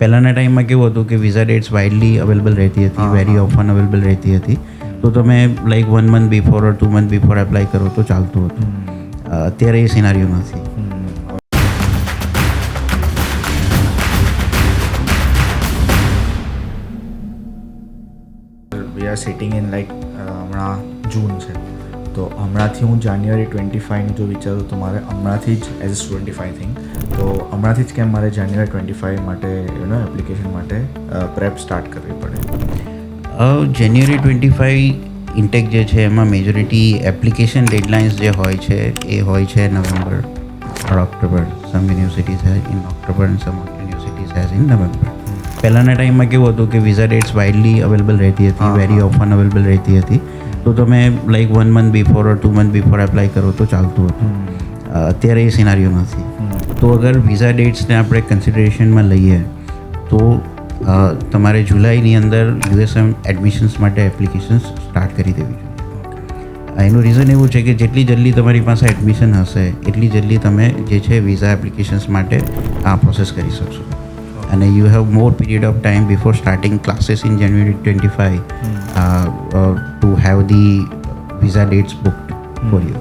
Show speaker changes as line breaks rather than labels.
પહેલાંના ટાઈમમાં કેવું હતું કે વિઝા ડેટ્સ વાઇડલી અવેલેબલ રહેતી હતી, વેરી ઓફન અવેલેબલ રહેતી હતી. તો તમે લાઈક 1 month બિફોર ઓર 2 month બિફોર એપ્લાય કરો તો ચાલતું હતું. અત્યારે એ સિનારીઓ નથી.
We are sitting in like હમણાં જૂન છે, તો હમણાંથી હું જાન્યુઆરી 25નું જો વિચારું તો મારે હમણાંથી જ as a student if I think તો હમણાંથી જ કેમ મારે જાન્યુઆરી 25 માટે એપ્લિકેશન માટે પ્રેપ સ્ટાર્ટ કરવી પડે.
જાન્યુઆરી 25 ઇન્ટેક જે છે એમાં મેજોરિટી એપ્લિકેશન ડેડલાઇન્સ જે હોય છે એ હોય છે November or October. Some universities has in October and some universities has in November. પહેલાંના ટાઈમમાં કેવું હતું કે વિઝા ડેટ્સ વાઇડલી અવેલેબલ રહેતી હતી, વેરી ઓફન અવેલેબલ રહેતી હતી. તો તમે લાઈક 1 month બિફોર ઓર 2 month બિફોર એપ્લાય કરો તો ચાલતું હતું. અત્યારે એ સિનારીઓ નથી. તો અગર વિઝા ડેટ્સને આપણે કન્સિડરેશનમાં લઈએ તો તમારે જુલાઈની અંદર યુએસએમ એડમિશન્સ માટે એપ્લિકેશન્સ સ્ટાર્ટ કરી દેવી જોઈએ. એનું રીઝન એવું છે કે જેટલી જલ્દી તમારી પાસે એડમિશન હશે એટલી જલ્દી તમે જે છે વિઝા એપ્લિકેશન્સ માટે આ પ્રોસેસ કરી શકશો. અને you have more period of time before starting classes in January 25 to have the visa dates booked for you.